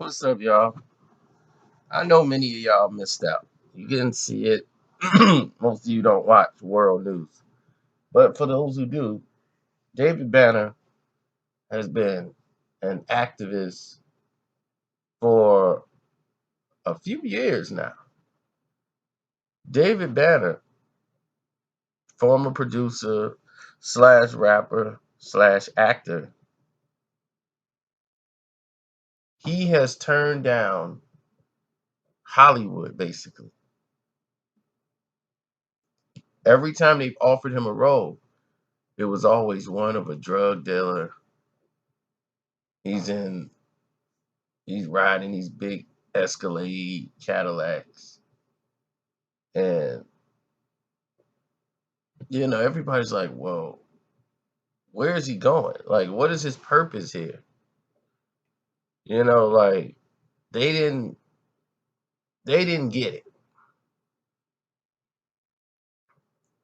What's up, y'all? I know many of y'all missed out. You didn't see it. Most of you don't watch world news. But for those who do, David Banner has been an activist for a few years now. David Banner, former producer slash rapper slash actor, he has turned down Hollywood basically. Every time they've offered him a role, it was always one of a drug dealer. He's in He's riding these big Escalade Cadillacs. And, everybody's like, well, where is he going? Like, what is his purpose here? Like they didn't they didn't get it.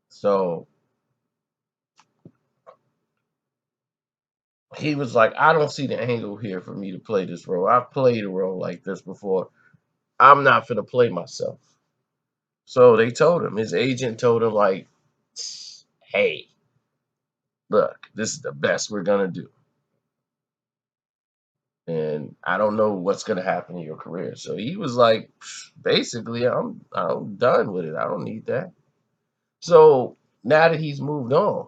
So he was like, I don't see the angle here for me to play this role. I've played a role like this before. I'm not gonna play myself. So they told him, his agent told him, like, hey, look, this is the best we're gonna do. And I don't know what's gonna happen in your career. So he was like, basically, I'm done with it. I don't need that. So now that he's moved on,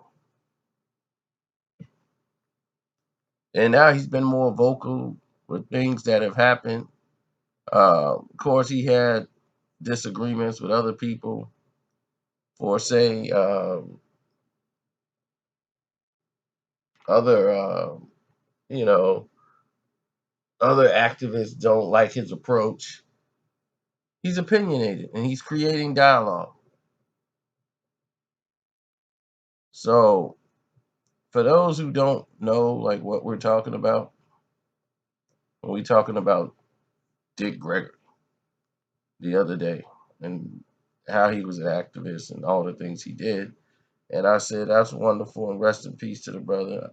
and now he's been more vocal with things that have happened. Of course, he had disagreements with other people for, say, other, you know, other activists don't like his approach. He's opinionated and he's creating dialogue. So for those who don't know, like, what we're talking about, when we talking about Dick Gregory the other day and how he was an activist and all the things he did. And I said, that's wonderful and rest in peace to the brother.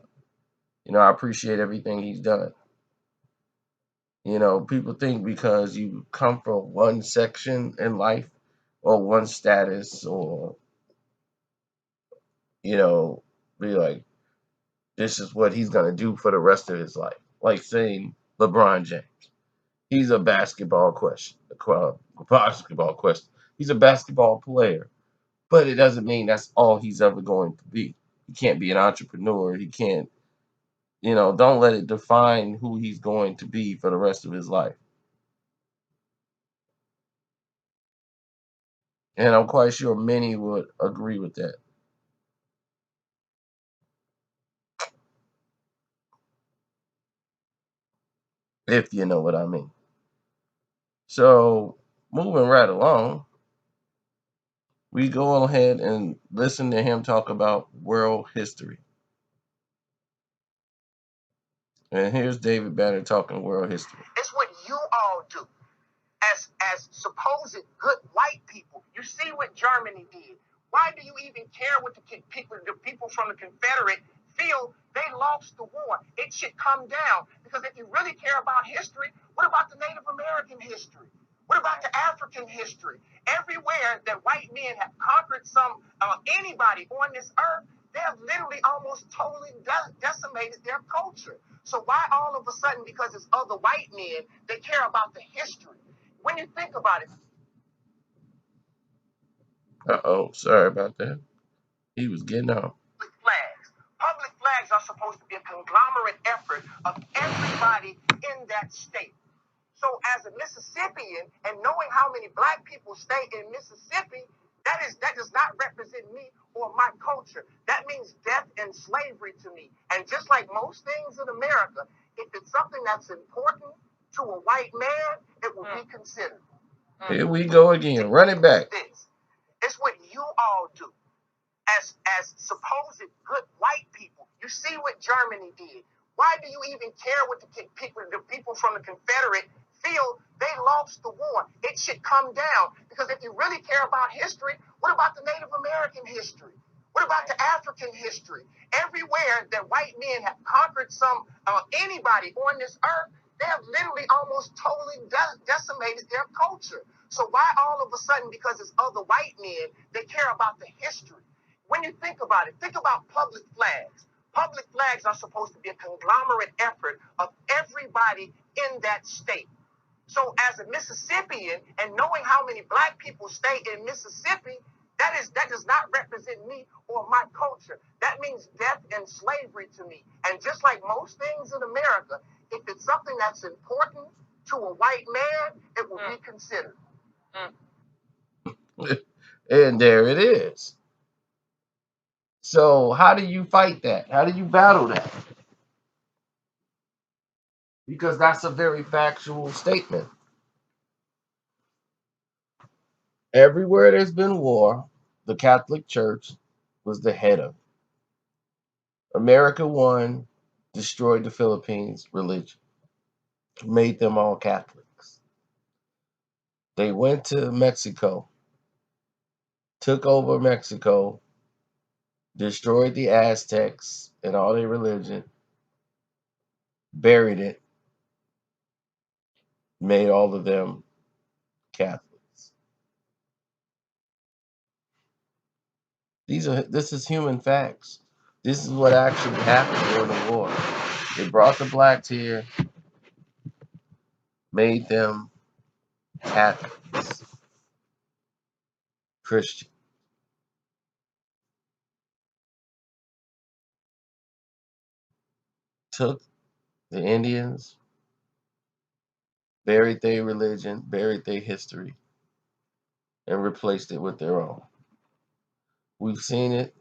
I appreciate everything he's done. People think because you come from one section in life or one status or, be like, this is what he's going to do for the rest of his life. Like saying LeBron James. He's a basketball question. He's a basketball player, but it doesn't mean that's all he's ever going to be. He can't be an entrepreneur. He can't, don't let it define who he's going to be for the rest of his life. And I'm quite sure many would agree with that. If you know what I mean. So, moving right along, we go ahead and listen to him talk about world history. And here's David Banner talking world history. It's what you all do as supposed good white people. You see what Germany did. Why do you even care what the people from the Confederate feel? They lost the war. It should come down. Because if you really care about history, what about the Native American history? What about the African history? Everywhere that white men have conquered anybody on this earth, they have literally almost totally decimated their culture. So why all of a sudden, because it's other white men, they care about the history? When you think about it. Sorry about that. He was getting off. Public flags are supposed to be a conglomerate effort of everybody in that state. So as a Mississippian, and knowing how many black people stay in Mississippi, that does not represent me or my culture. That means death and slavery to me. And just like most things in America, if it's something that's important to a white man, it will be considered. Here we go again. Run it back. It's what you all do as supposed good white people. You see what Germany did. Why do you even care what the people from the Confederate feel? They lost the war. It should come down. Because if you really care about history, what about the Native American history? What about the African history? Everywhere that white men have conquered anybody on this earth, they have literally almost totally decimated their culture. So why all of a sudden, because it's other white men, they care about the history? When you think about it, think about public flags. Public flags are supposed to be a conglomerate effort of everybody in that state. So as a Mississippian, and knowing how many black people stay in Mississippi, that does not represent me or my culture. That means death and slavery to me. And just like most things in America, if it's something that's important to a white man, it will be considered. And there it is. So how do you fight that? How do you battle that? Because that's a very factual statement. Everywhere there's been war, the Catholic Church was the head of it. America won, destroyed the Philippines' religion, made them all Catholics. They went to Mexico, took over Mexico, destroyed the Aztecs and all their religion, buried it, made all of them Catholics. This is human facts. This is what actually happened during the war. They brought the blacks here, made them Catholics, Christian. Took the Indians, buried their religion, buried their history, and replaced it with their own. We've seen it.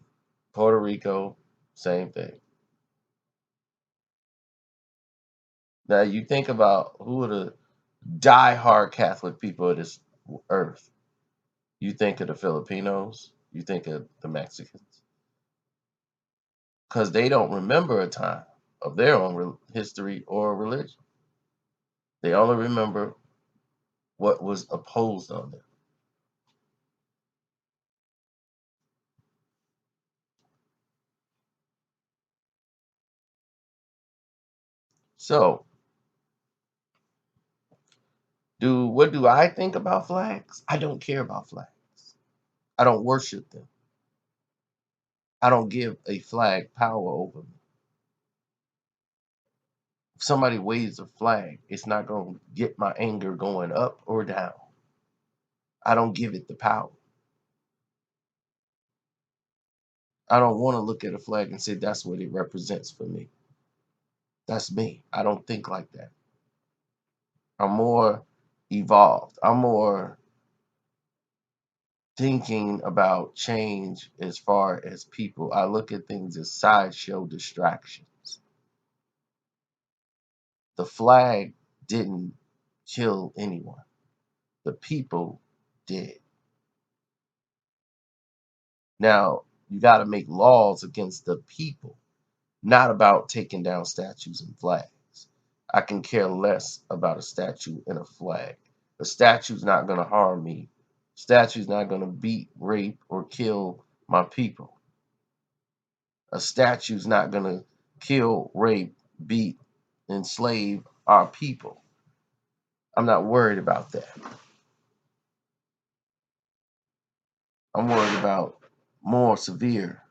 Puerto Rico, same thing. Now you think about who are the die-hard Catholic people of this earth. You think of the Filipinos, you think of the Mexicans, because they don't remember a time of their own history or religion. They only remember what was opposed on them. So, what do I think about flags? I don't care about flags. I don't worship them. I don't give a flag power over me. If somebody waves a flag, it's not going to get my anger going up or down. I don't give it the power. I don't want to look at a flag and say that's what it represents for me. That's me. I don't think like that. I'm more evolved. I'm more thinking about change as far as people. I look at things as sideshow distractions. The flag didn't kill anyone. The people did. Now, you got to make laws against the people, not about taking down statues and flags. I can care less about a statue and a flag. A statue's not going to harm me. A statue's not going to beat, rape, or kill my people. A statue's not going to kill, rape, beat, enslave our people. I'm not worried about that. I'm worried about more severe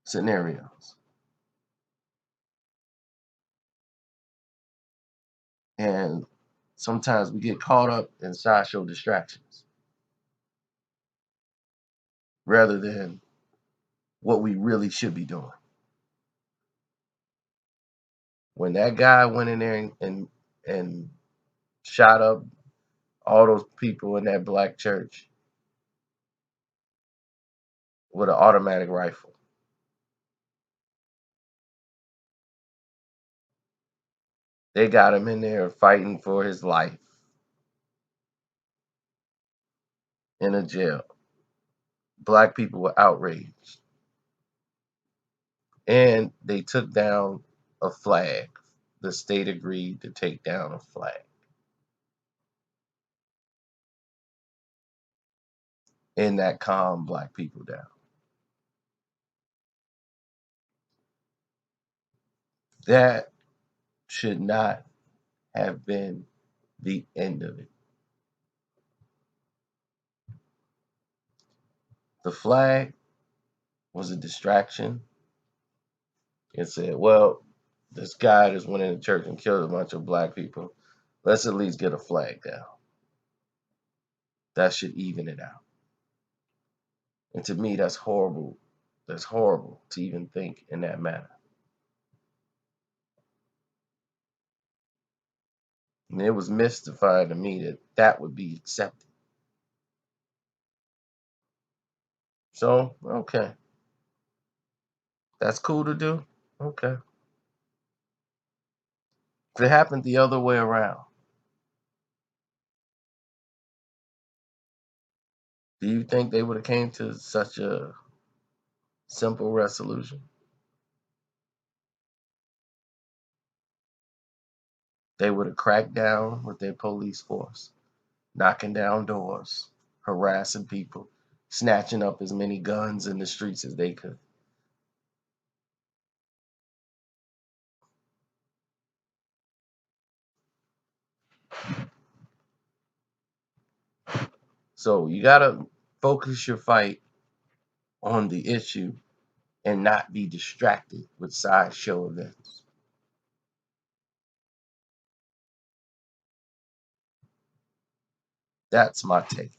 scenarios. And sometimes we get caught up in sideshow distractions rather than what we really should be doing. When that guy went in there and shot up all those people in that black church with an automatic rifle, they got him in there fighting for his life in a jail. Black people were outraged. And they took down a flag. The state agreed to take down a flag. And that calmed black people down. That should not have been the end of it. The flag was a distraction. It said, well, this guy just went into church and killed a bunch of black people. Let's at least get a flag down. That should even it out. And to me, that's horrible. That's horrible to even think in that manner. And it was mystifying to me that that would be accepted. So, okay. That's cool to do. Okay. If it happened the other way around, do you think they would have came to such a simple resolution? They would have cracked down with their police force, knocking down doors, harassing people, snatching up as many guns in the streets as they could. So you gotta focus your fight on the issue and not be distracted with sideshow events. That's my take.